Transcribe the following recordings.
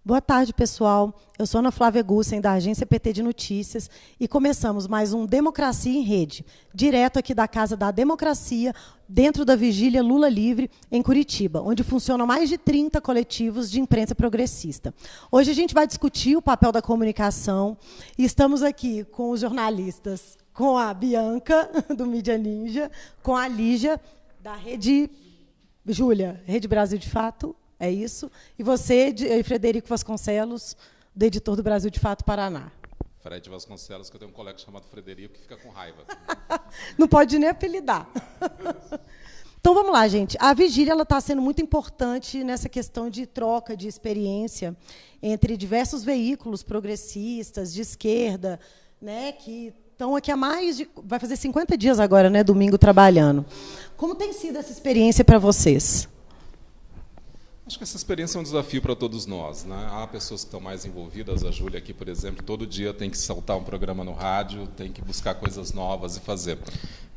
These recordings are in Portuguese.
Boa tarde, pessoal. Eu sou Ana Flávia Gussen, da Agência PT de Notícias, e começamos mais um Democracia em Rede, direto aqui da Casa da Democracia, dentro da Vigília Lula Livre, em Curitiba, onde funcionam mais de 30 coletivos de imprensa progressista. Hoje a gente vai discutir o papel da comunicação, e estamos aqui com os jornalistas, com a Bianca, do Mídia Ninja, com a Lígia, da Rede... Júlia, Rede Brasil de Fato, é isso. E você, Frederico Vasconcelos, do editor do Brasil de Fato, Paraná. Fred Vasconcelos, que eu tenho um colega chamado Frederico, que fica com raiva. Não pode nem apelidar. Então, vamos lá, gente. A Vigília está sendo muito importante nessa questão de troca de experiência entre diversos veículos progressistas, de esquerda, né, que estão aqui há mais de... Vai fazer 50 dias agora, né, domingo, trabalhando. Como tem sido essa experiência para vocês? Acho que essa experiência é um desafio para todos nós, né? Há pessoas que estão mais envolvidas, a Júlia aqui, por exemplo, todo dia tem que soltar um programa no rádio, tem que buscar coisas novas e fazer.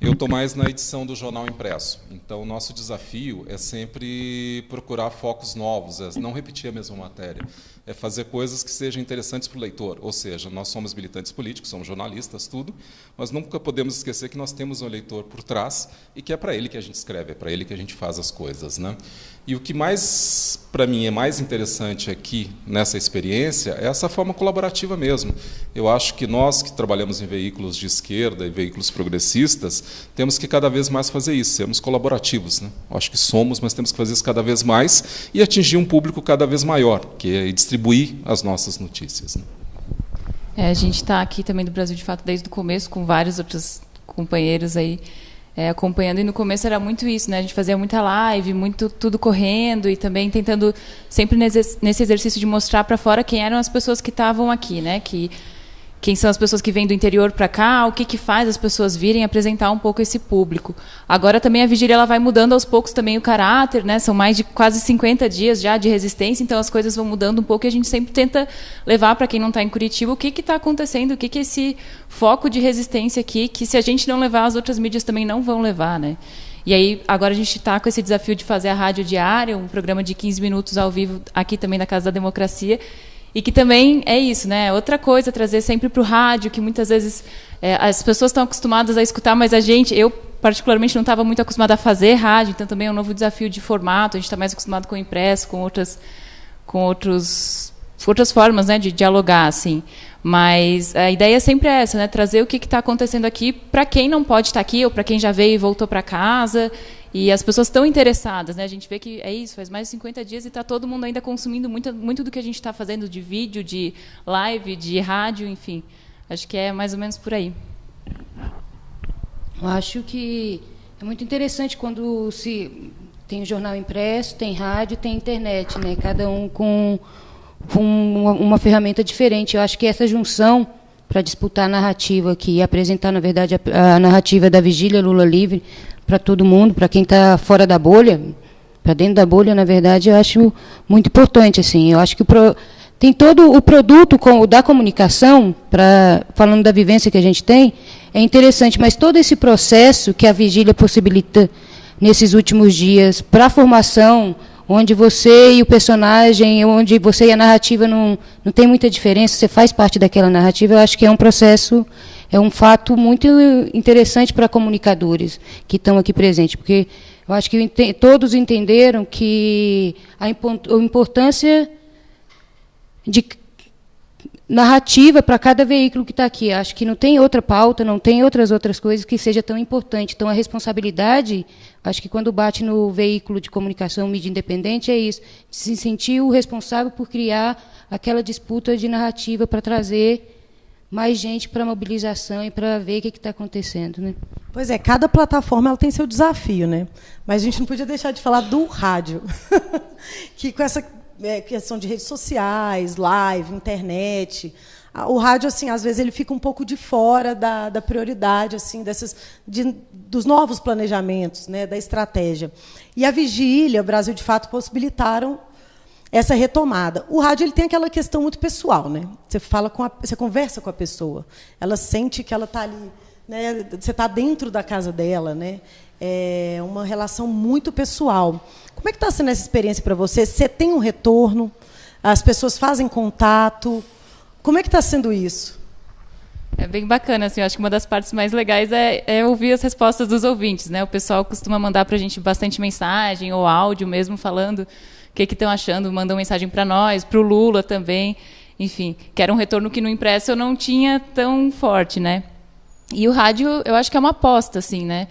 Eu estou mais na edição do jornal impresso, então o nosso desafio é sempre procurar focos novos, é não repetir a mesma matéria, é fazer coisas que sejam interessantes para o leitor, ou seja, nós somos militantes políticos, somos jornalistas, tudo, mas nunca podemos esquecer que nós temos um leitor por trás e que é para ele que a gente escreve, é para ele que a gente faz as coisas, né? E o que mais, para mim, é mais interessante aqui nessa experiência é essa forma colaborativa mesmo. Eu acho que nós que trabalhamos em veículos de esquerda e veículos progressistas temos que cada vez mais fazer isso, sermos colaborativos, né? Eu acho que somos, mas temos que fazer isso cada vez mais e atingir um público cada vez maior, que é distribuir as nossas notícias, né? A gente está aqui também do Brasil de Fato desde o começo, com vários outros companheiros aí acompanhando, e no começo era muito isso, né? A gente fazia muita live, muito tudo correndo, e também tentando sempre nesse exercício de mostrar para fora quem eram as pessoas que estavam aqui, né? Quem são as pessoas que vêm do interior para cá, o que faz as pessoas virem apresentar um pouco esse público. Agora também a Vigília ela vai mudando aos poucos também o caráter, né? São mais de quase 50 dias já de resistência, então as coisas vão mudando um pouco e a gente sempre tenta levar para quem não está em Curitiba o que está acontecendo, o que é esse foco de resistência aqui, que se a gente não levar, as outras mídias também não vão levar, né? E aí, agora a gente está com esse desafio de fazer a Rádio Diária, um programa de 15 minutos ao vivo aqui também na Casa da Democracia, e que também é isso, né? Outra coisa, trazer sempre para o rádio, que muitas vezes as pessoas estão acostumadas a escutar, mas eu particularmente não estava muito acostumada a fazer rádio, então também é um novo desafio de formato, a gente está mais acostumado com o impresso, com outras formas, né, de dialogar, assim. Mas a ideia sempre é essa, né? Trazer o que está acontecendo aqui para quem não pode estar aqui, ou para quem já veio e voltou para casa. E as pessoas estão interessadas, né? A gente vê que é isso, faz mais de 50 dias e está todo mundo ainda consumindo muito do que a gente está fazendo de vídeo, de live, de rádio, enfim. Acho que é mais ou menos por aí. Eu acho que é muito interessante quando se tem jornal impresso, tem rádio, tem internet, né? Cada um com uma ferramenta diferente. Eu acho que essa junção para disputar a narrativa aqui e apresentar, na verdade, a narrativa da Vigília Lula Livre para todo mundo, para quem está fora da bolha, para dentro da bolha, na verdade, eu acho muito importante. Assim, eu acho que tem todo o produto da comunicação, falando da vivência que a gente tem, é interessante, mas todo esse processo que a Vigília possibilita nesses últimos dias para a formação, onde você e o personagem, onde você e a narrativa não tem muita diferença, você faz parte daquela narrativa, eu acho que é um processo, é um fato muito interessante para comunicadores que estão aqui presentes, porque eu acho que todos entenderam que a importância de narrativa para cada veículo que está aqui. Acho que não tem outra pauta, não tem outras coisas que seja tão importante. Então, a responsabilidade, acho que quando bate no veículo de comunicação mídia independente, é isso, de se sentir o responsável por criar aquela disputa de narrativa para trazer mais gente para a mobilização e para ver o que está acontecendo, né? Pois é, cada plataforma ela tem seu desafio, né? Mas a gente não podia deixar de falar do rádio, que com essa questão de redes sociais, live, internet, o rádio, assim, às vezes ele fica um pouco de fora da prioridade, assim, dos novos planejamentos, né, da estratégia. E a Vigília, o Brasil de Fato, possibilitaram essa retomada. O rádio ele tem aquela questão muito pessoal, né? Você conversa com a pessoa, ela sente que ela está ali, né? Você está dentro da casa dela, né? É uma relação muito pessoal. Como é que está sendo essa experiência para você? Você tem um retorno? As pessoas fazem contato. Como é que está sendo isso? É bem bacana, assim, eu acho que uma das partes mais legais é ouvir as respostas dos ouvintes, né? O pessoal costuma mandar para a gente bastante mensagem ou áudio mesmo, falando o que estão achando, mandam mensagem para nós, para o Lula também, enfim, que era um retorno que no impresso eu não tinha tão forte, né? E o rádio, eu acho que é uma aposta, assim, né?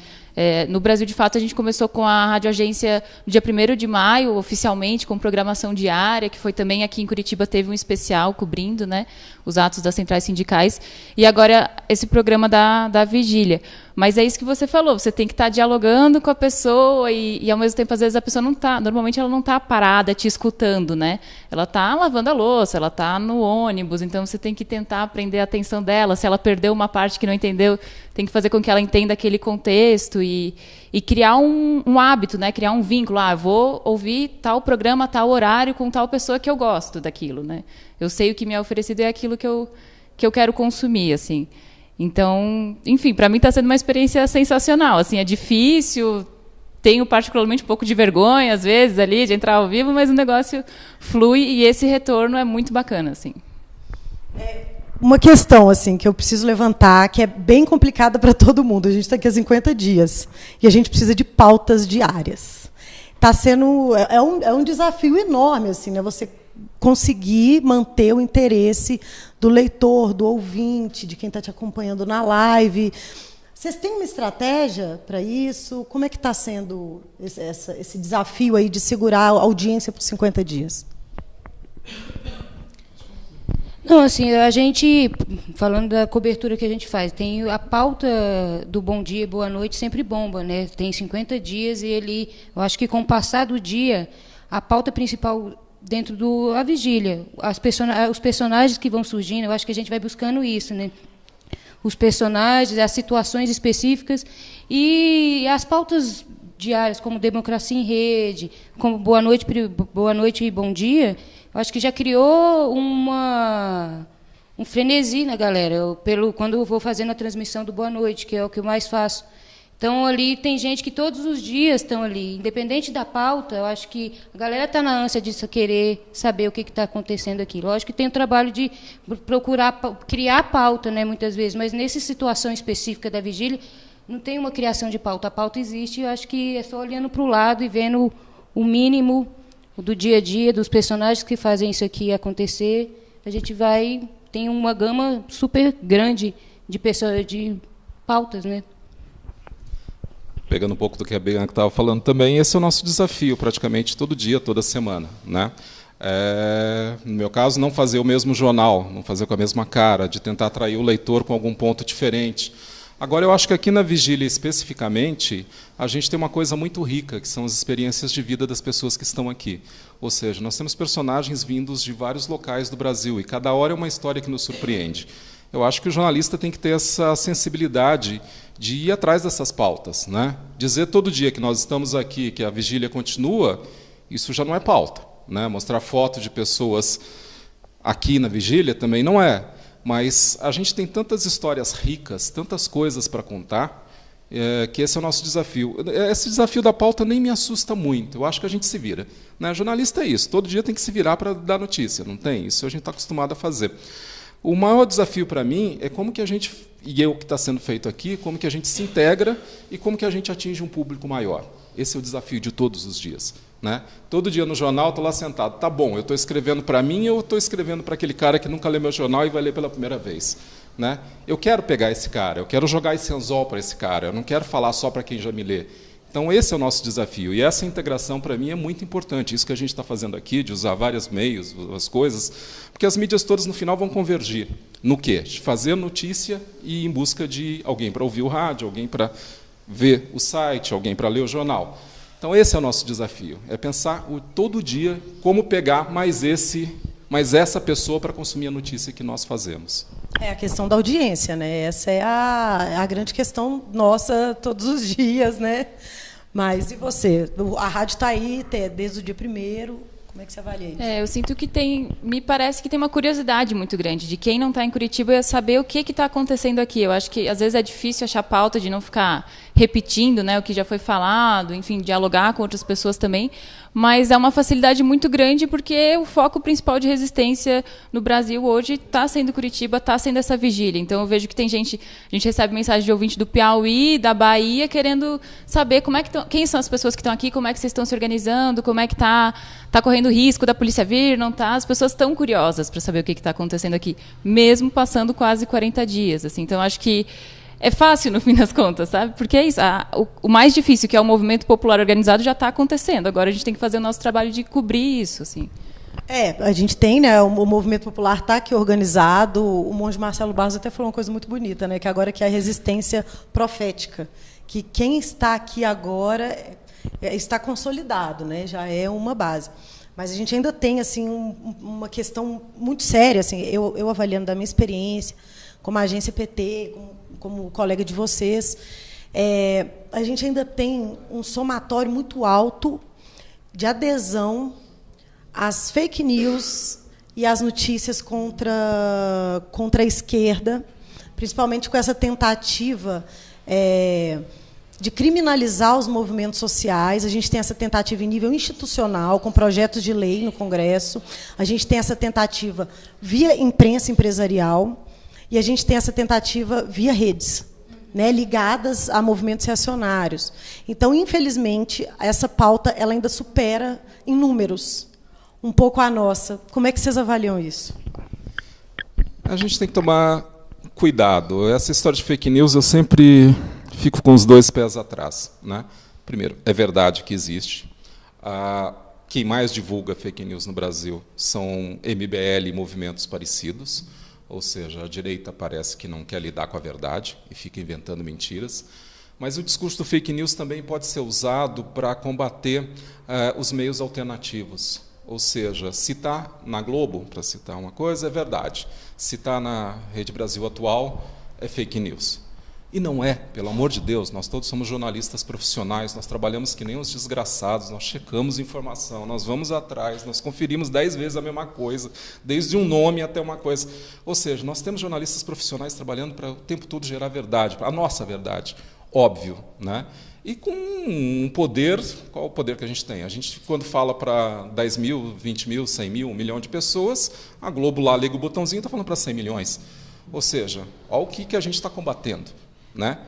No Brasil, de fato, a gente começou com a Rádio Agência no dia 1º de maio, oficialmente, com programação diária, que foi também aqui em Curitiba, teve um especial cobrindo, né, os atos das centrais sindicais, e agora esse programa da Vigília. Mas é isso que você falou, você tem que estar dialogando com a pessoa e ao mesmo tempo, às vezes, a pessoa não está, normalmente ela não está parada te escutando, né? Ela está lavando a louça, ela está no ônibus, então você tem que tentar prender a atenção dela. Se ela perdeu uma parte que não entendeu, tem que fazer com que ela entenda aquele contexto e criar um hábito, né? Criar um vínculo. Eu vou ouvir tal programa, tal horário, com tal pessoa que eu gosto daquilo, né? Eu sei o que me é oferecido e é aquilo que eu quero consumir, assim. Então, enfim, para mim está sendo uma experiência sensacional. Assim, é difícil, tenho particularmente um pouco de vergonha, às vezes, ali, de entrar ao vivo, mas o negócio flui e esse retorno é muito bacana, assim. Uma questão assim que eu preciso levantar, que é bem complicada para todo mundo. A gente está aqui há 50 dias e a gente precisa de pautas diárias. Tá sendo um desafio enorme, assim, né? Você conseguir manter o interesse do leitor, do ouvinte, de quem está te acompanhando na live. Vocês têm uma estratégia para isso? Como é que está sendo esse desafio aí de segurar a audiência por 50 dias? Não, assim, a gente, falando da cobertura que a gente faz, tem a pauta do Bom Dia e Boa Noite sempre bomba, né? Tem 50 dias e eu acho que com o passar do dia, a pauta principal dentro da vigília, os personagens que vão surgindo, eu acho que a gente vai buscando isso, né? Os personagens, as situações específicas e as pautas diárias, como Democracia em Rede, como Boa Noite e Bom Dia, eu acho que já criou um frenesi na galera. Quando eu vou fazendo a transmissão do Boa Noite, que é o que eu mais faço. Então, ali tem gente que todos os dias estão ali. Independente da pauta, eu acho que a galera está na ânsia de querer saber o que está acontecendo aqui. Lógico que tem o trabalho de procurar criar pauta, né, muitas vezes, mas nessa situação específica da vigília, não tem uma criação de pauta. A pauta existe, eu acho que é só olhando para o lado e vendo o mínimo do dia a dia, dos personagens que fazem isso aqui acontecer. A gente tem uma gama super grande de pautas, né? Pegando um pouco do que a Bianca estava falando também, esse é o nosso desafio, praticamente todo dia, toda semana, né? No meu caso, não fazer o mesmo jornal, não fazer com a mesma cara, de tentar atrair o leitor com algum ponto diferente. Agora, eu acho que aqui na Vigília, especificamente, a gente tem uma coisa muito rica, que são as experiências de vida das pessoas que estão aqui. Ou seja, nós temos personagens vindos de vários locais do Brasil, e cada hora é uma história que nos surpreende. Eu acho que o jornalista tem que ter essa sensibilidade de ir atrás dessas pautas, né? Dizer todo dia que nós estamos aqui, que a vigília continua, isso já não é pauta, né? Mostrar foto de pessoas aqui na vigília também não é. Mas a gente tem tantas histórias ricas, tantas coisas para contar, que esse é o nosso desafio. Esse desafio da pauta nem me assusta muito, eu acho que a gente se vira, né? Jornalista é isso, todo dia tem que se virar para dar notícia, não tem? Isso a gente está acostumado a fazer. O maior desafio para mim é como que a gente, e é o que está sendo feito aqui, como que a gente se integra e como que a gente atinge um público maior. Esse é o desafio de todos os dias, né? Todo dia no jornal estou lá sentado, tá bom, eu estou escrevendo para mim ou estou escrevendo para aquele cara que nunca lê meu jornal e vai ler pela primeira vez, né? Eu quero pegar esse cara, eu quero jogar esse anzol para esse cara, eu não quero falar só para quem já me lê. Então, esse é o nosso desafio. E essa integração, para mim, é muito importante. Isso que a gente está fazendo aqui, de usar vários meios, as coisas, porque as mídias todas, no final, vão convergir. No quê? De fazer notícia e em busca de alguém para ouvir o rádio, alguém para ver o site, alguém para ler o jornal. Então, esse é o nosso desafio. É pensar todo dia como pegar mais essa pessoa para consumir a notícia que nós fazemos. É a questão da audiência, né? Essa é a grande questão nossa todos os dias, né? Mas e você? A rádio está aí desde o dia 1º. Como é que você avalia isso? Eu sinto que me parece que tem uma curiosidade muito grande de quem não está em Curitiba saber o que está acontecendo aqui. Eu acho que às vezes é difícil achar pauta de não ficar repetindo, né, o que já foi falado, enfim, dialogar com outras pessoas também. mas é uma facilidade muito grande porque o foco principal de resistência no Brasil hoje está sendo Curitiba, está sendo essa vigília. Então eu vejo que tem gente, a gente recebe mensagem de ouvinte do Piauí, da Bahia, querendo saber como é que quem são as pessoas que estão aqui, como é que vocês estão se organizando, como é que tá correndo risco da polícia vir, não tá? As pessoas estão curiosas para saber o que está acontecendo aqui, mesmo passando quase 40 dias. Assim. Então acho que é fácil, no fim das contas, sabe? Porque é isso. O mais difícil, que é o movimento popular organizado, já está acontecendo. Agora a gente tem que fazer o nosso trabalho de cobrir isso, assim. A gente tem, né? O movimento popular está aqui organizado. O monge Marcelo Barros até falou uma coisa muito bonita, né? Que agora que é a resistência profética, que quem está aqui agora está consolidado, né? Já é uma base. Mas a gente ainda tem assim uma questão muito séria, assim. Eu avaliando da minha experiência como agência PT, como colega de vocês, a gente ainda tem um somatório muito alto de adesão às fake news e às notícias contra a esquerda, principalmente com essa tentativa de criminalizar os movimentos sociais. A gente tem essa tentativa em nível institucional, com projetos de lei no Congresso. A gente tem essa tentativa via imprensa empresarial. E a gente tem essa tentativa via redes, né, ligadas a movimentos reacionários. Então, infelizmente, essa pauta ela ainda supera em números um pouco a nossa. Como é que vocês avaliam isso? A gente tem que tomar cuidado. Essa história de fake news, eu sempre fico com os dois pés atrás, né? Primeiro, é verdade que existe. Quem mais divulga fake news no Brasil são MBL e movimentos parecidos. Ou seja, a direita parece que não quer lidar com a verdade e fica inventando mentiras. Mas o discurso do fake news também pode ser usado para combater os meios alternativos. Ou seja, se está na Globo, para citar uma coisa, é verdade. Se está na Rede Brasil Atual, é fake news. E não é, pelo amor de Deus, nós todos somos jornalistas profissionais, nós trabalhamos que nem os desgraçados, nós checamos informação, nós vamos atrás, nós conferimos 10 vezes a mesma coisa, desde um nome até uma coisa. Ou seja, nós temos jornalistas profissionais trabalhando para o tempo todo gerar verdade, a nossa verdade, óbvio, né? E com um poder, qual é o poder que a gente tem? A gente, quando fala para 10 mil, 20 mil, 100 mil, 1 milhão de pessoas, a Globo lá liga o botãozinho e está falando para 100 milhões. Ou seja, olha o que a gente está combatendo. Né?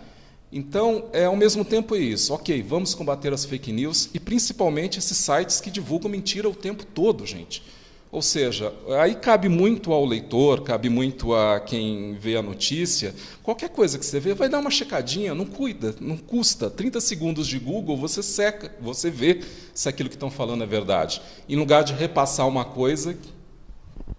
Então, ao mesmo tempo é isso. Ok, vamos combater as fake news e, principalmente, esses sites que divulgam mentira o tempo todo, gente. Ou seja, aí cabe muito ao leitor, cabe muito a quem vê a notícia. Qualquer coisa que você vê, vai dar uma checadinha, não custa. 30 segundos de Google, você seca, você vê se aquilo que estão falando é verdade. Em lugar de repassar uma coisa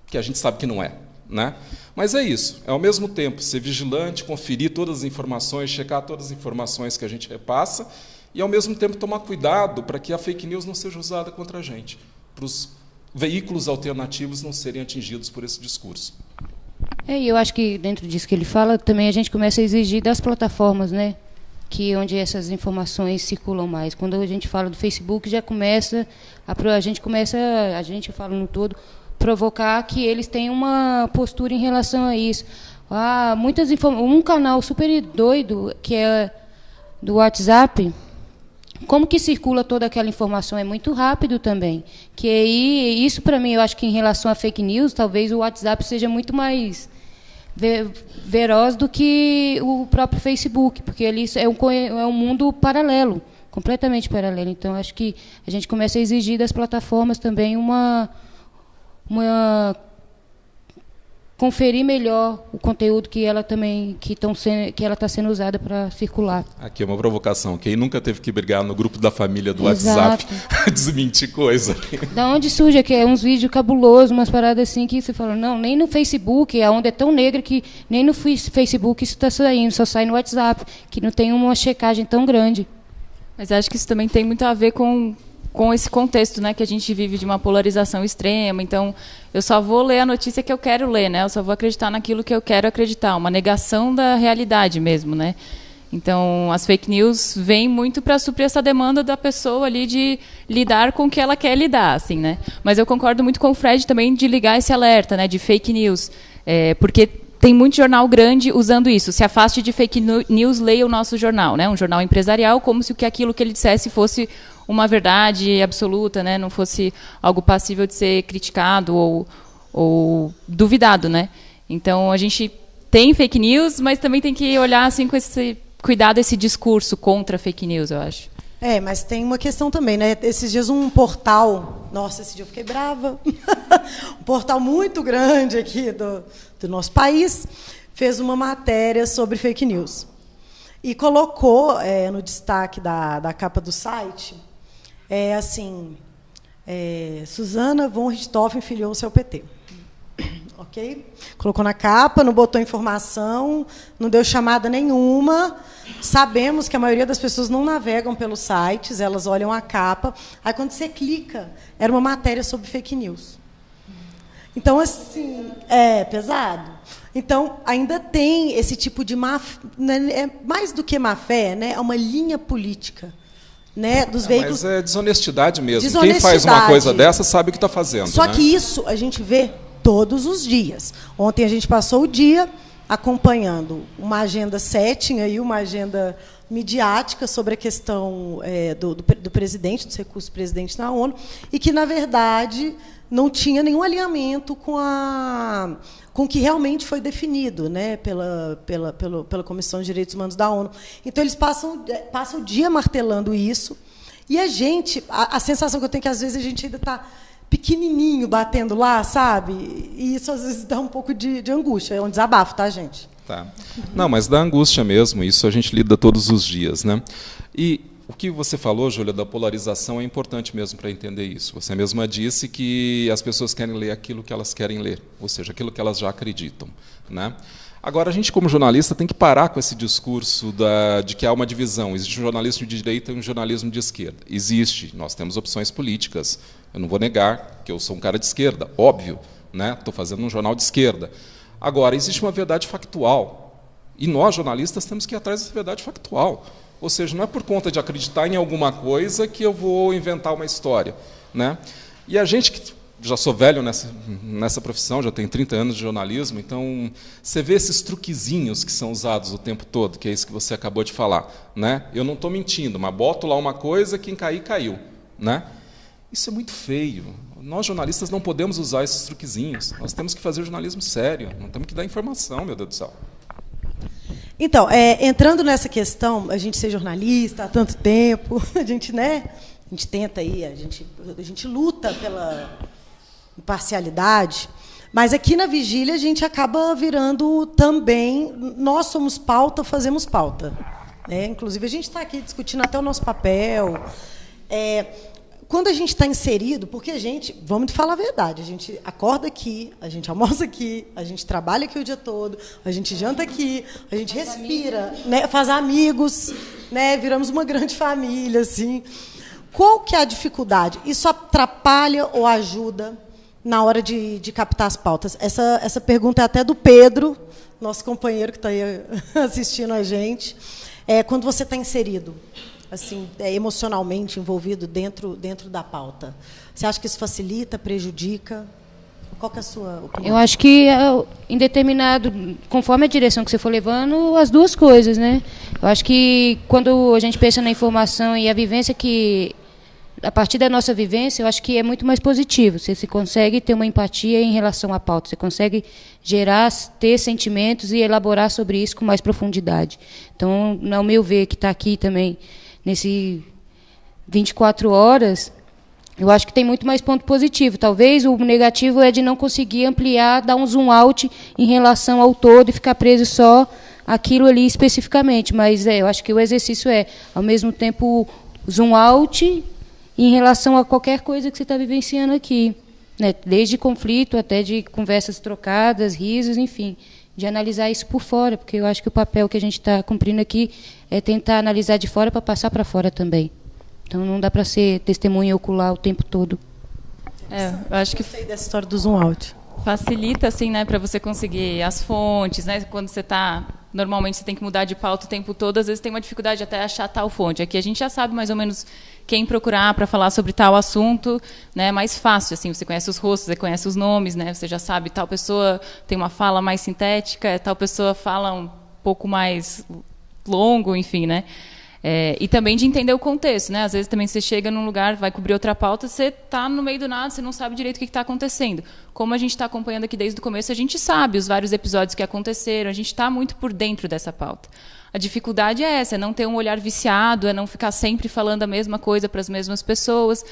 que a gente sabe que não é. Né? Mas é isso, ao mesmo tempo ser vigilante, conferir todas as informações, checar todas as informações que a gente repassa e, ao mesmo tempo, tomar cuidado para que a fake news não seja usada contra a gente, para os veículos alternativos não serem atingidos por esse discurso. E eu acho que, dentro disso que ele fala, também a gente começa a exigir das plataformas, né? Onde essas informações circulam mais. Quando a gente fala do Facebook, já começa, a gente fala no todo, provocar que eles tenham uma postura em relação a isso. Um canal super doido, que é do WhatsApp, como que circula toda aquela informação? É muito rápido também. Que aí, isso, para mim, eu acho que em relação a fake news, talvez o WhatsApp seja muito mais veroz do que o próprio Facebook, porque ali é um mundo paralelo, completamente paralelo. Então, acho que a gente começa a exigir das plataformas também conferir melhor o conteúdo que ela está sendo usada para circular. Aqui é uma provocação. Quem nunca teve que brigar no grupo da família do WhatsApp desmentir coisa? Da onde surge que é uns vídeos cabulosos, umas paradas assim que você fala, não, nem no Facebook, a onda é tão negra que nem no Facebook isso está saindo, só sai no WhatsApp, que não tem uma checagem tão grande. Mas acho que isso também tem muito a ver com esse contexto, né, que a gente vive de uma polarização extrema. Então, eu só vou ler a notícia que eu quero ler, né? Eu só vou acreditar naquilo que eu quero acreditar, uma negação da realidade mesmo, né? Então, as fake news vêm muito para suprir essa demanda da pessoa ali de lidar com o que ela quer lidar, assim, né? Mas eu concordo muito com o Fred também de ligar esse alerta, né, de fake news, porque tem muito jornal grande usando isso. Se afaste de fake news, leia o nosso jornal, né? Um jornal empresarial, como se aquilo que ele dissesse fosse uma verdade absoluta, né? Não fosse algo passível de ser criticado ou duvidado, né? Então, a gente tem fake news, mas também tem que olhar assim, com esse cuidado, esse discurso contra fake news, eu acho. Mas tem uma questão também, né? Esses dias um portal, nossa, esse dia eu fiquei brava, um portal muito grande aqui do nosso país, fez uma matéria sobre fake news. E colocou no destaque da capa do site, Suzana von Richthofen filiou-se ao PT. Ok? Colocou na capa, não botou informação, não deu chamada nenhuma. Sabemos que a maioria das pessoas não navegam pelos sites, elas olham a capa. Aí, quando você clica, era uma matéria sobre fake news. Então, assim, é pesado. Então, ainda tem esse tipo de mais do que má-fé, né? É uma linha política. Né, dos veículos. Mas é desonestidade mesmo. Quem faz uma coisa dessa sabe o que está fazendo. Só que isso a gente vê todos os dias. Ontem a gente passou o dia acompanhando uma agenda setting, aí, uma agenda midiática sobre a questão do presidente, dos recursos do presidente na ONU, e que, na verdade, não tinha nenhum alinhamento com o que realmente foi definido, né, pela Comissão de Direitos Humanos da ONU. Então, eles passam o dia martelando isso, e a sensação que eu tenho é que, às vezes, a gente ainda está pequenininho batendo lá, sabe? E isso, às vezes, dá um pouco de angústia. É um desabafo, tá, gente? Tá. Não, mas dá angústia mesmo, isso a gente lida todos os dias, né? E o que você falou, Júlia, da polarização é importante mesmo para entender isso. Você mesma disse que as pessoas querem ler aquilo que elas querem ler, ou seja, aquilo que elas já acreditam, né? Agora, a gente, como jornalista, tem que parar com esse discurso de que há uma divisão. Existe um jornalismo de direita e um jornalismo de esquerda. Existe. Nós temos opções políticas. Eu não vou negar que eu sou um cara de esquerda, óbvio, né? Estou fazendo um jornal de esquerda. Agora, existe uma verdade factual. E nós, jornalistas, temos que ir atrás dessa verdade factual. Ou seja, não é por conta de acreditar em alguma coisa que eu vou inventar uma história, né? E a gente que já sou velho nessa profissão, já tenho 30 anos de jornalismo, então você vê esses truquezinhos que são usados o tempo todo, que é isso que você acabou de falar, né? Eu não estou mentindo, mas boto lá uma coisa, quem cair, caiu, né? Isso é muito feio. Nós, jornalistas, não podemos usar esses truquezinhos. Nós temos que fazer jornalismo sério, não temos que dar informação, meu Deus do céu. Então, entrando nessa questão, a gente ser jornalista há tanto tempo, a gente tenta aí, a gente luta pela imparcialidade, mas aqui na Vigília a gente acaba virando também, nós somos pauta, fazemos pauta, né? Inclusive, a gente está aqui discutindo até o nosso papel. Quando a gente está inserido, porque vamos falar a verdade, a gente acorda aqui, a gente almoça aqui, a gente trabalha aqui o dia todo, a gente janta aqui, a gente respira, né, faz amigos, né, viramos uma grande família, assim. Qual que é a dificuldade? Isso atrapalha ou ajuda na hora de captar as pautas? Essa pergunta é até do Pedro, nosso companheiro que está aí assistindo a gente. Quando você está inserido, assim, emocionalmente envolvido dentro da pauta, você acha que isso facilita, prejudica? Qual que é a sua opinião? Eu acho que, em determinado, conforme a direção que você for levando, as duas coisas, né? Eu acho que, quando a gente pensa na informação e a vivência que, a partir da nossa vivência, eu acho que é muito mais positivo. Você se consegue ter uma empatia em relação à pauta, você consegue ter sentimentos e elaborar sobre isso com mais profundidade. Então, ao meu ver, que está aqui também, nesse 24 horas, eu acho que tem muito mais ponto positivo. Talvez o negativo é de não conseguir ampliar, dar um zoom out em relação ao todo e ficar preso só aquilo ali especificamente. Mas eu acho que o exercício ao mesmo tempo, zoom out em relação a qualquer coisa que você está vivenciando aqui, né? Desde conflito até de conversas trocadas, risos, enfim, de analisar isso por fora, porque eu acho que o papel que a gente está cumprindo aqui é tentar analisar de fora para passar para fora também. Então, não dá para ser testemunha ocular o tempo todo. Eu acho que sei dessa história do zoom out. Facilita, assim, né, para você conseguir as fontes, né? Quando você está normalmente você tem que mudar de pauta o tempo todo, às vezes tem uma dificuldade de até achar tal fonte. Aqui a gente já sabe mais ou menos quem procurar para falar sobre tal assunto, né? É mais fácil, assim, você conhece os rostos, você conhece os nomes, né? Você já sabe, tal pessoa tem uma fala mais sintética, tal pessoa fala um pouco mais longo, enfim, né? E também de entender o contexto, né? Às vezes também você chega num lugar, vai cobrir outra pauta, você está no meio do nada, você não sabe direito o que está acontecendo. Como a gente está acompanhando aqui desde o começo, a gente sabe os vários episódios que aconteceram, a gente está muito por dentro dessa pauta. A dificuldade é essa, é não ter um olhar viciado, é não ficar sempre falando a mesma coisa para as mesmas pessoas,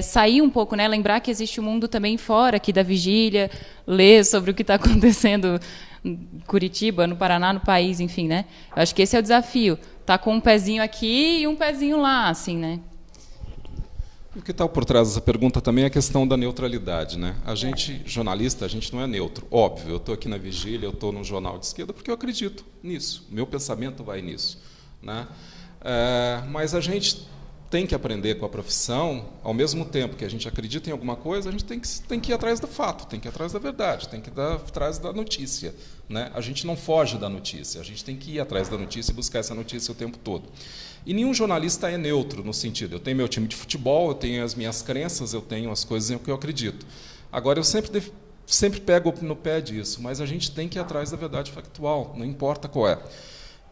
sair um pouco, né? Lembrar que existe um mundo também fora aqui da vigília, ler sobre o que está acontecendo em Curitiba, no Paraná, no país, enfim, né? Eu acho que esse é o desafio. Tá com um pezinho aqui e um pezinho lá, assim, né? O que está por trás dessa pergunta também é a questão da neutralidade, né? A gente, jornalista, a gente não é neutro. Óbvio, eu estou aqui na Vigília, eu estou num jornal de esquerda porque eu acredito nisso. Meu pensamento vai nisso, né? Mas a gente tem que aprender com a profissão, ao mesmo tempo que a gente acredita em alguma coisa, a gente tem que ir atrás do fato, tem que ir atrás da verdade, tem que ir atrás da notícia, né? A gente não foge da notícia, a gente tem que ir atrás da notícia e buscar essa notícia o tempo todo. E nenhum jornalista é neutro, no sentido, eu tenho meu time de futebol, eu tenho as minhas crenças, eu tenho as coisas em que eu acredito. Agora, eu sempre pego no pé disso, mas a gente tem que ir atrás da verdade factual, não importa qual é.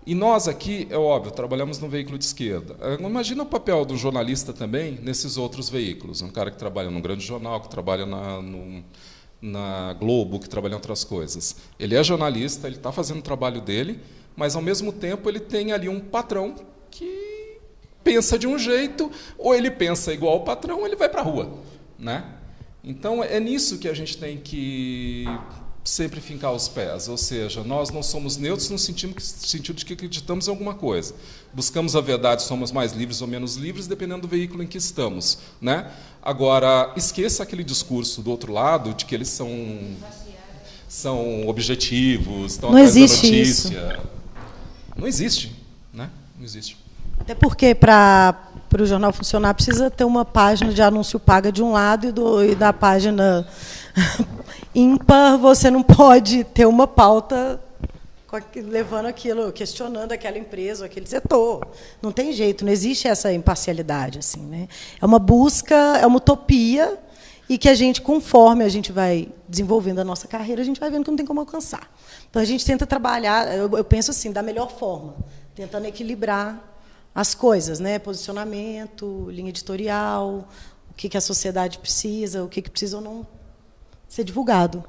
E nós aqui, é óbvio, trabalhamos no veículo de esquerda. Imagina o papel do jornalista também nesses outros veículos. Um cara que trabalha num grande jornal, que trabalha na Globo, que trabalha em outras coisas. Ele é jornalista, ele está fazendo o trabalho dele, mas, ao mesmo tempo, ele tem ali um patrão que pensa de um jeito, ou ele pensa igual ao patrão, ou ele vai para a rua, né? Então, é nisso que a gente tem que sempre fincar os pés, ou seja, nós não somos neutros no sentido de que acreditamos em alguma coisa. Buscamos a verdade, somos mais livres ou menos livres, dependendo do veículo em que estamos, né? Agora, esqueça aquele discurso do outro lado, de que eles são objetivos, estão atrás da notícia. Isso. Não existe, né? Não existe. Até porque, para o jornal funcionar, precisa ter uma página de anúncio paga de um lado e da página ímpar, você não pode ter uma pauta levando aquilo, questionando aquela empresa, aquele setor. Não tem jeito, não existe essa imparcialidade, assim, né? É uma busca, é uma utopia, e que a gente, conforme a gente vai desenvolvendo a nossa carreira, a gente vai vendo que não tem como alcançar. Então, a gente tenta trabalhar, eu penso assim, da melhor forma, tentando equilibrar as coisas, né? Posicionamento, linha editorial, o que a sociedade precisa, o que precisa ou não ser divulgado.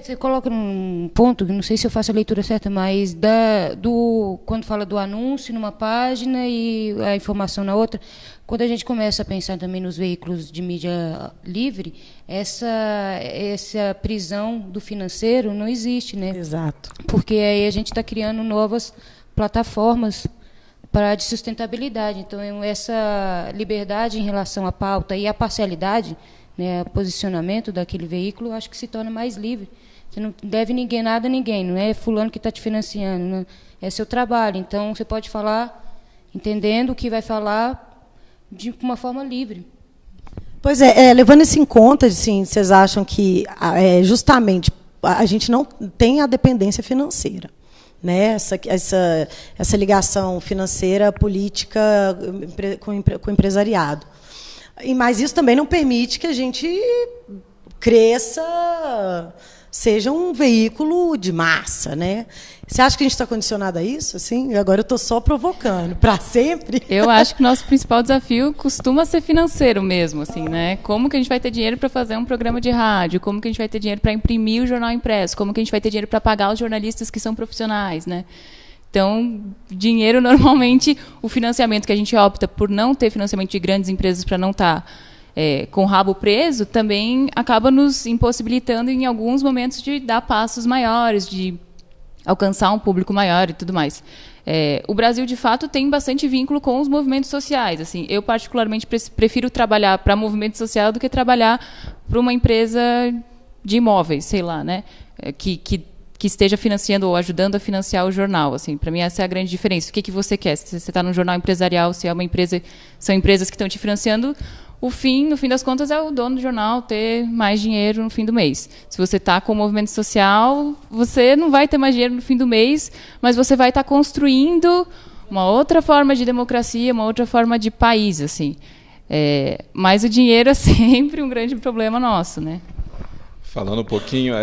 Você coloca num ponto, não sei se eu faço a leitura certa, mas quando fala do anúncio numa página e a informação na outra, quando a gente começa a pensar também nos veículos de mídia livre, essa prisão do financeiro não existe, né? Exato. Porque aí a gente está criando novas plataformas de sustentabilidade. Então, essa liberdade em relação à pauta e à parcialidade, né, o posicionamento daquele veículo, acho que se torna mais livre. Você não deve nada a ninguém, não é fulano que está te financiando, né? É seu trabalho. Então, você pode falar entendendo o que vai falar de uma forma livre. Pois levando isso em conta, assim, vocês acham que justamente a gente não tem a dependência financeira, né? Essa ligação financeira, política com o empresariado. Mas isso também não permite que a gente cresça, seja um veículo de massa, né? Você acha que a gente está condicionado a isso? Assim? Agora eu estou só provocando. Para sempre? Eu acho que o nosso principal desafio costuma ser financeiro mesmo, assim, né? Como que a gente vai ter dinheiro para fazer um programa de rádio? Como que a gente vai ter dinheiro para imprimir o jornal impresso? Como que a gente vai ter dinheiro para pagar os jornalistas que são profissionais, né? Então, dinheiro, normalmente, o financiamento que a gente opta por não ter financiamento de grandes empresas para não estar com o rabo preso, também acaba nos impossibilitando, em alguns momentos, de dar passos maiores, de alcançar um público maior e tudo mais. O Brasil, de fato, tem bastante vínculo com os movimentos sociais. Assim, eu, particularmente, prefiro trabalhar para movimento social do que trabalhar para uma empresa de imóveis, sei lá, né? Que esteja financiando ou ajudando a financiar o jornal. Assim, para mim, essa é a grande diferença. O que você quer? Se você está num jornal empresarial, se é uma empresa, são empresas que estão te financiando, no fim das contas, é o dono do jornal ter mais dinheiro no fim do mês. Se você está com o movimento social, você não vai ter mais dinheiro no fim do mês, mas você vai estar construindo uma outra forma de democracia, uma outra forma de país, assim. Mas o dinheiro é sempre um grande problema nosso, né? Falando um pouquinho,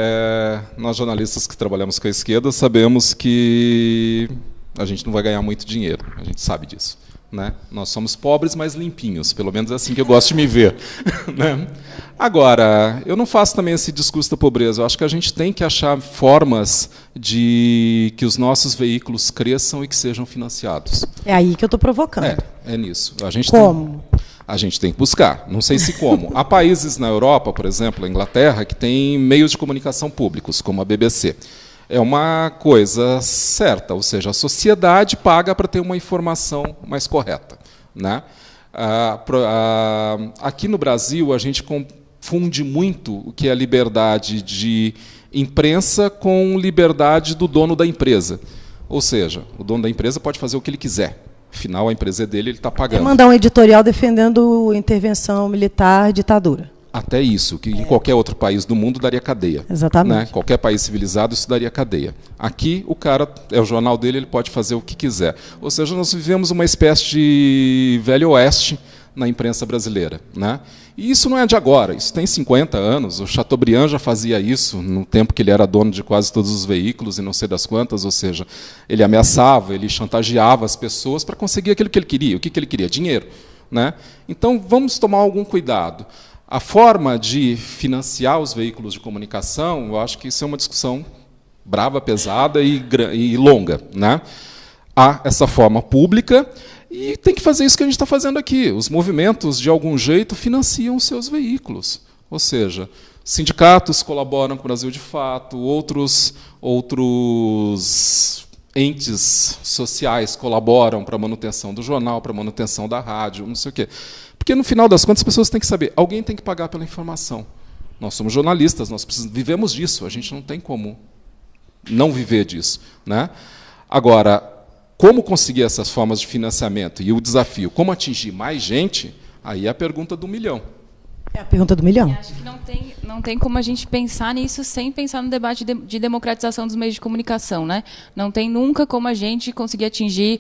nós jornalistas que trabalhamos com a esquerda sabemos que a gente não vai ganhar muito dinheiro, a gente sabe disso. Né? Nós somos pobres, mas limpinhos, pelo menos é assim que eu gosto de me ver. Né? Agora, eu não faço também esse discurso da pobreza, eu acho que a gente tem que achar formas de que os nossos veículos cresçam e que sejam financiados. É aí que eu estou provocando. É nisso. A gente como? A gente tem que buscar, não sei se como. Há países na Europa, por exemplo, a Inglaterra, que tem meios de comunicação públicos, como a BBC. É uma coisa certa, ou seja, a sociedade paga para ter uma informação mais correta. Né? Aqui no Brasil, a gente confunde muito o que é liberdade de imprensa com liberdade do dono da empresa. Ou seja, o dono da empresa pode fazer o que ele quiser. Afinal, a empresa é dele, ele está pagando. Mandar um editorial defendendo intervenção militar, ditadura. Até isso, que em qualquer outro país do mundo daria cadeia. Exatamente. Né? Qualquer país civilizado, isso daria cadeia. Aqui, o cara, é o jornal dele, ele pode fazer o que quiser. Ou seja, nós vivemos uma espécie de velho oeste na imprensa brasileira. Né? E isso não é de agora, isso tem 50 anos. O Chateaubriand já fazia isso no tempo que ele era dono de quase todos os veículos e não sei das quantas, ou seja, ele ameaçava, ele chantageava as pessoas para conseguir aquilo que ele queria. O que ele queria? Dinheiro. Né? Então, vamos tomar algum cuidado. A forma de financiar os veículos de comunicação, eu acho que isso é uma discussão brava, pesada e longa. Né? Há essa forma pública e tem que fazer isso que a gente está fazendo aqui. Os movimentos, de algum jeito, financiam os seus veículos. Ou seja, sindicatos colaboram com o Brasil de Fato, outros entes sociais colaboram para a manutenção do jornal, para a manutenção da rádio, não sei o quê. Porque, no final das contas, as pessoas têm que saber, alguém tem que pagar pela informação. Nós somos jornalistas, nós vivemos disso, a gente não tem como não viver disso. Né? Agora, como conseguir essas formas de financiamento e o desafio, como atingir mais gente, aí é a pergunta do milhão. É a pergunta do milhão. Acho que não tem como a gente pensar nisso sem pensar no debate de democratização dos meios de comunicação. Né? Não tem nunca como a gente conseguir atingir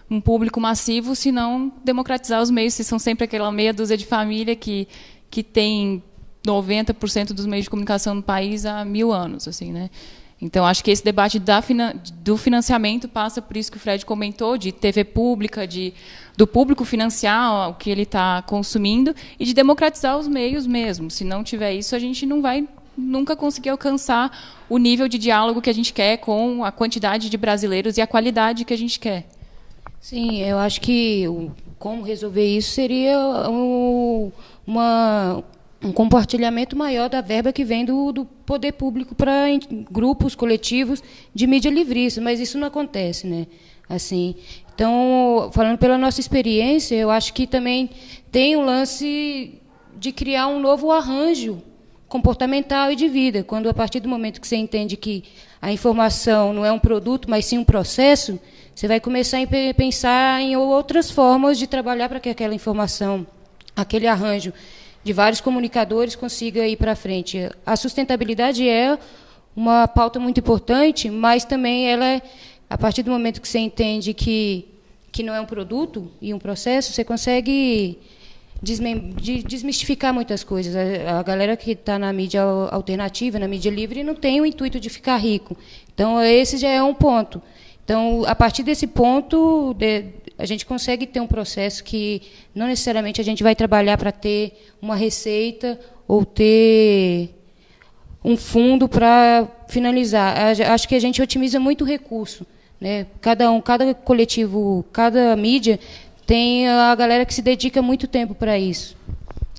um público massivo, se não democratizar os meios, se são sempre aquela meia dúzia de família que tem 90% dos meios de comunicação no país há 1000 anos. Assim, né? Então, acho que esse debate do financiamento passa por isso que o Fred comentou, de TV pública, do público financiar o que ele está consumindo e de democratizar os meios mesmo. Se não tiver isso, a gente não vai nunca conseguir alcançar o nível de diálogo que a gente quer com a quantidade de brasileiros e a qualidade que a gente quer. Sim, eu acho que como resolver isso seria um compartilhamento maior da verba que vem do poder público para grupos coletivos de mídia livrista, mas isso não acontece, né? Assim, então, falando pela nossa experiência, eu acho que também tem o lance de criar um novo arranjo comportamental e de vida, quando a partir do momento que você entende que a informação não é um produto, mas sim um processo, você vai começar a pensar em outras formas de trabalhar para que aquela informação, aquele arranjo de vários comunicadores consiga ir para frente. A sustentabilidade é uma pauta muito importante, mas também ela é, a partir do momento que você entende que não é um produto e um processo, você consegue desmistificar muitas coisas. A galera que está na mídia alternativa, na mídia livre, não tem o intuito de ficar rico. Então, esse já é um ponto. Então, a partir desse ponto, a gente consegue ter um processo que não necessariamente a gente vai trabalhar para ter uma receita ou ter um fundo para finalizar. Acho que a gente otimiza muito o recurso. Né? Cada coletivo, cada mídia tem a galera que se dedica muito tempo para isso.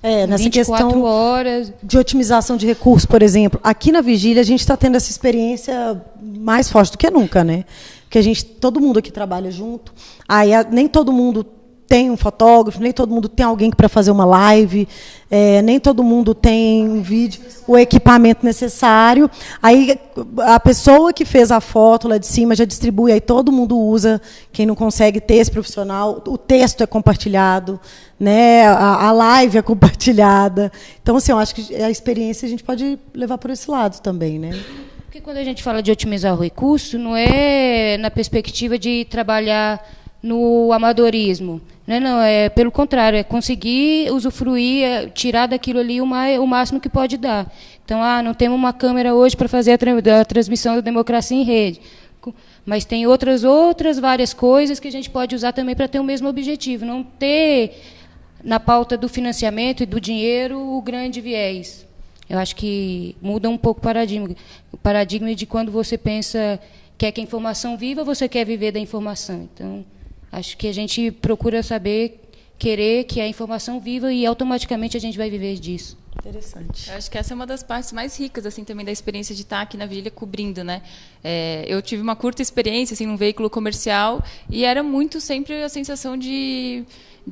Nessa 24 questão horas de otimização de recursos, por exemplo, aqui na Vigília a gente está tendo essa experiência mais forte do que nunca, né? Porque todo mundo aqui trabalha junto, aí nem todo mundo tem um fotógrafo, nem todo mundo tem alguém para fazer uma live, nem todo mundo tem um vídeo, o equipamento necessário. Aí a pessoa que fez a foto lá de cima já distribui, aí todo mundo usa, quem não consegue ter esse profissional, o texto é compartilhado, né, a live é compartilhada. Então, assim, eu acho que a experiência a gente pode levar por esse lado também, né? Porque quando a gente fala de otimizar o recurso, não é na perspectiva de trabalhar no amadorismo, né? Não, é pelo contrário, é conseguir usufruir, tirar daquilo ali o máximo que pode dar. Então, não temos uma câmera hoje para fazer a transmissão da Democracia em Rede, mas tem outras várias coisas que a gente pode usar também para ter o mesmo objetivo, não ter na pauta do financiamento e do dinheiro o grande viés. Eu acho que muda um pouco o paradigma de quando você pensa quer que a informação viva, você quer viver da informação. Então, acho que a gente procura querer que a informação viva e automaticamente a gente vai viver disso. Interessante. Eu acho que essa é uma das partes mais ricas assim também da experiência de estar aqui na Vigília cobrindo, né? Eu tive uma curta experiência assim num veículo comercial e era muito sempre a sensação de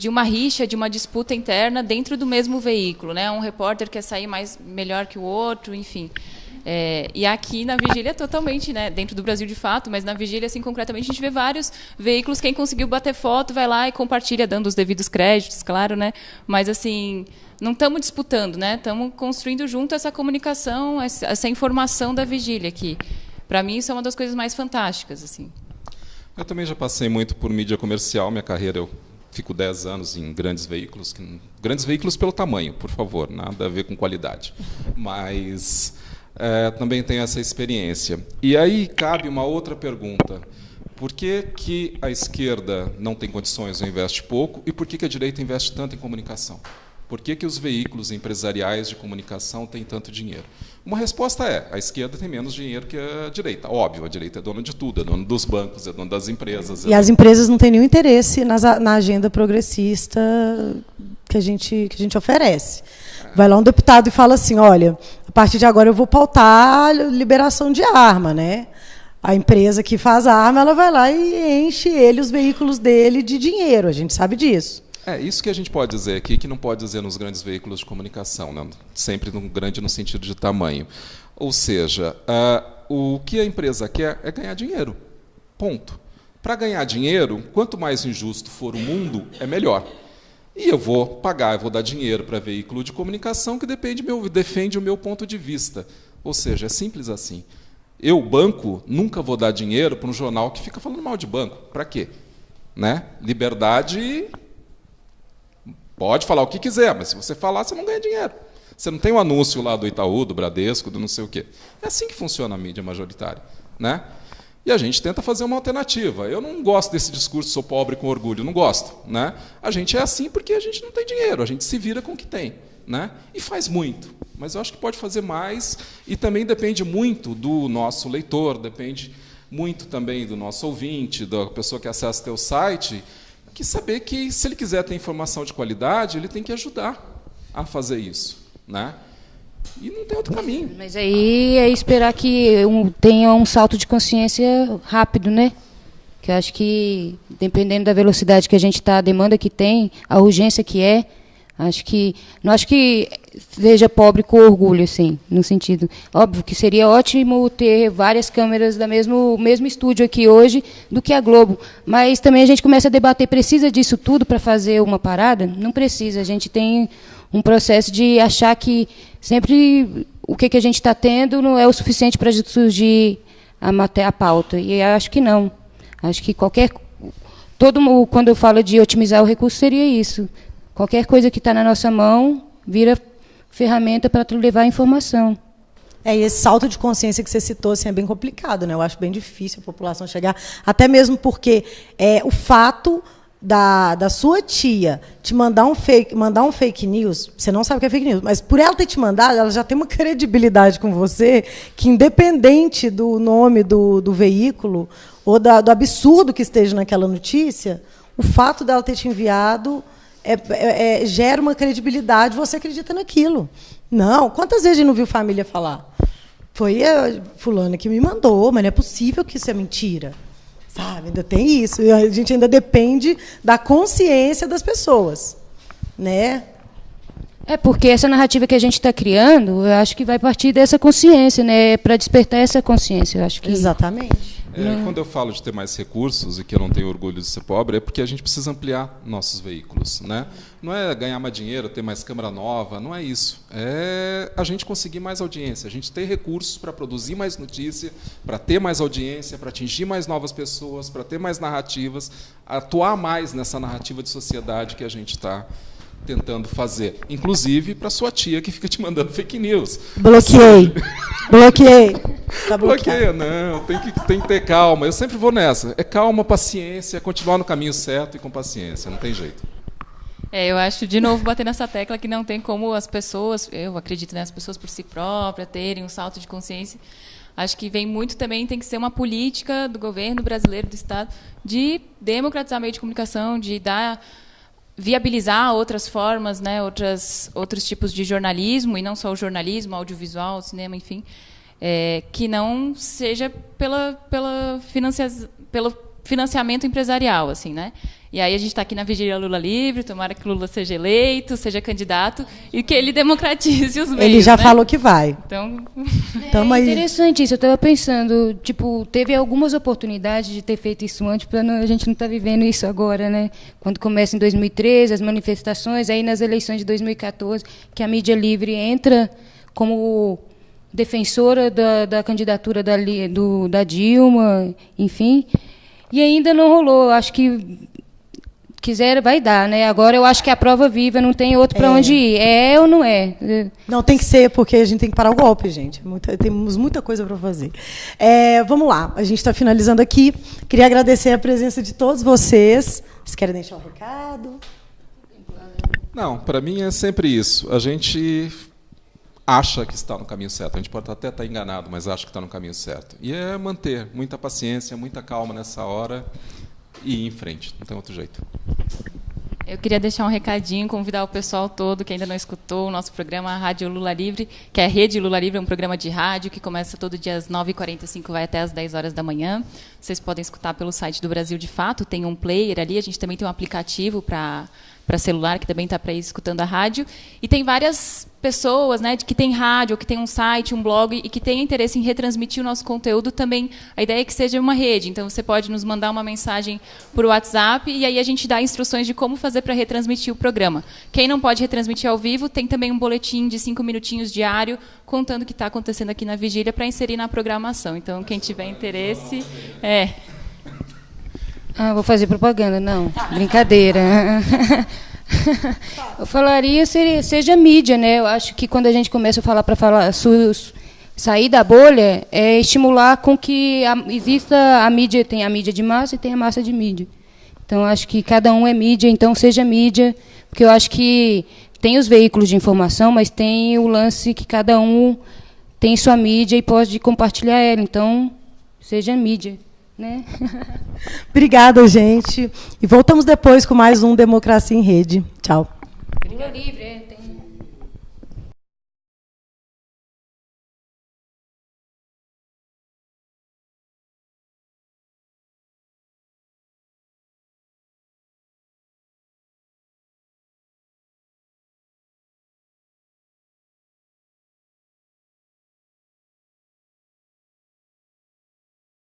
uma rixa, de uma disputa interna dentro do mesmo veículo, né? Um repórter quer sair melhor que o outro, enfim. E aqui na Vigília totalmente, né, dentro do Brasil de fato, mas na Vigília assim concretamente a gente vê vários veículos, quem conseguiu bater foto vai lá e compartilha dando os devidos créditos, claro, né? Mas assim, não estamos disputando, né? Estamos construindo junto essa comunicação, essa informação da Vigília aqui. Para mim isso é uma das coisas mais fantásticas, assim. Eu também já passei muito por mídia comercial, minha carreira eu fico 10 anos em grandes veículos pelo tamanho, por favor, nada a ver com qualidade, mas também tenho essa experiência. E aí cabe uma outra pergunta: por que a esquerda não tem condições ou investe pouco, e por que a direita investe tanto em comunicação? Por que os veículos empresariais de comunicação têm tanto dinheiro? Uma resposta é: a esquerda tem menos dinheiro que a direita. Óbvio, a direita é dona de tudo, é dona dos bancos, é dona das empresas. E as empresas não têm nenhum interesse na agenda progressista que a gente oferece. Vai lá um deputado e fala assim: olha, a partir de agora eu vou pautar a liberação de arma, né? A empresa que faz a arma, ela vai lá e enche os veículos dele de dinheiro, a gente sabe disso. Isso que a gente pode dizer aqui, que não pode dizer nos grandes veículos de comunicação, né? Sempre grande no sentido de tamanho. Ou seja, o que a empresa quer é ganhar dinheiro. Ponto. Para ganhar dinheiro, quanto mais injusto for o mundo, é melhor. E eu vou dar dinheiro para veículo de comunicação que defende o meu ponto de vista. Ou seja, é simples assim. Eu, banco, nunca vou dar dinheiro para um jornal que fica falando mal de banco. Para quê? Né? Liberdade... Pode falar o que quiser, mas se você falar, você não ganha dinheiro. Você não tem um anúncio lá do Itaú, do Bradesco, do não sei o quê. É assim que funciona a mídia majoritária, né? E a gente tenta fazer uma alternativa. Eu não gosto desse discurso, sou pobre com orgulho, não gosto, né? A gente é assim porque a gente não tem dinheiro, a gente se vira com o que tem, né? E faz muito, mas eu acho que pode fazer mais, e também depende muito do nosso leitor, depende muito também do nosso ouvinte, da pessoa que acessa o teu site, que saber que, se ele quiser ter informação de qualidade, ele tem que ajudar a fazer isso, né? E não tem outro caminho. Mas aí é esperar que tenha um salto de consciência rápido, né? Que eu acho que, dependendo da velocidade que a gente está, a demanda que tem, a urgência que é, não acho que seja pobre com orgulho, assim, no sentido. Óbvio que seria ótimo ter várias câmeras do mesmo estúdio aqui hoje do que a Globo, mas também a gente começa a debater, precisa disso tudo para fazer uma parada? Não precisa, a gente tem um processo de achar que sempre o que a gente está tendo não é o suficiente para surgir a pauta, e eu acho que não. Acho que quando eu falo de otimizar o recurso, seria isso. Qualquer coisa que está na nossa mão vira ferramenta para levar a informação. E esse salto de consciência que você citou assim, é bem complicado, né? Eu acho bem difícil a população chegar, até mesmo porque o fato da sua tia te mandar um fake news, você não sabe o que é fake news, mas por ela ter te mandado, ela já tem uma credibilidade com você, que independente do nome do veículo ou do absurdo que esteja naquela notícia, o fato dela ter te enviado gera uma credibilidade, você acredita naquilo. Não, quantas vezes a gente não viu família falar? Foi a fulana que me mandou, mas não é possível que isso é mentira. Sabe, ainda tem isso. E a gente ainda depende da consciência das pessoas, né? Porque essa narrativa que a gente está criando, eu acho que vai partir dessa consciência, né? Para despertar essa consciência, eu acho que... Exatamente. Quando eu falo de ter mais recursos e que eu não tenho orgulho de ser pobre, é porque a gente precisa ampliar nossos veículos, né? Não é ganhar mais dinheiro, ter mais câmera nova, não é isso. É a gente conseguir mais audiência, a gente ter recursos para produzir mais notícia, para ter mais audiência, para atingir mais novas pessoas, para ter mais narrativas, atuar mais nessa narrativa de sociedade que a gente está tentando fazer. Inclusive para sua tia que fica te mandando fake news. Bloqueei. Bloqueei. Tá bloqueia, não. Tem que ter calma. Eu sempre vou nessa. É calma, paciência, continuar no caminho certo e com paciência. Não tem jeito. Eu acho, de novo, bater nessa tecla que não tem como as pessoas, eu acredito, né, as pessoas por si próprias terem um salto de consciência. Acho que vem muito também, tem que ser uma política do governo brasileiro, do Estado, de democratizar meio de comunicação, de viabilizar outras formas, né, outros tipos de jornalismo, e não só o jornalismo, audiovisual, o cinema, enfim, que não seja pelo financiamento empresarial, assim, né? E aí a gente está aqui na vigília Lula livre, tomara que Lula seja eleito, seja candidato e que ele democratize os meios. Ele já falou que vai. Então, é interessante isso. Eu estava pensando, tipo, teve algumas oportunidades de ter feito isso antes, a gente não está vivendo isso agora, né? Quando começa em 2013, as manifestações, aí nas eleições de 2014, que a mídia livre entra como defensora da candidatura da Dilma, enfim, e ainda não rolou. Acho que quiser, vai dar, né? Agora eu acho que a prova viva, não tem outro para onde ir. É ou não é? Não, tem que ser, porque a gente tem que parar o golpe, gente. Temos muita coisa para fazer. Vamos lá, a gente está finalizando aqui. Queria agradecer a presença de todos vocês. Vocês querem deixar um recado? Não, para mim é sempre isso. A gente acha que está no caminho certo. A gente pode até estar enganado, mas acha que está no caminho certo. E é manter muita paciência, muita calma nessa hora e ir em frente. Não tem outro jeito. Eu queria deixar um recadinho, convidar o pessoal todo que ainda não escutou o nosso programa, a Rádio Lula Livre, que é a Rede Lula Livre, é um programa de rádio que começa todo dia às 9h45, vai até às 10 horas da manhã. Vocês podem escutar pelo site do Brasil de Fato, tem um player ali, a gente também tem um aplicativo para celular, que também está para ir escutando a rádio. E tem várias pessoas, né, que tem rádio, que tem um site, um blog, e que têm interesse em retransmitir o nosso conteúdo também. A ideia é que seja uma rede. Então, você pode nos mandar uma mensagem por WhatsApp, e aí a gente dá instruções de como fazer para retransmitir o programa. Quem não pode retransmitir ao vivo, tem também um boletim de 5 minutinhos diário, contando o que está acontecendo aqui na vigília, para inserir na programação. Então, quem tiver interesse... vou fazer propaganda, não. Brincadeira. Eu falaria, seja mídia, né? Eu acho que quando a gente começa a falar sair da bolha, é estimular com que exista a mídia, tem a mídia de massa e tem a massa de mídia. Então, acho que cada um é mídia, então seja mídia, porque eu acho que tem os veículos de informação, mas tem o lance que cada um tem sua mídia e pode compartilhar ela. Então, seja mídia. Né? Obrigada, gente. E voltamos depois com mais um Democracia em Rede. Tchau. Lula livre,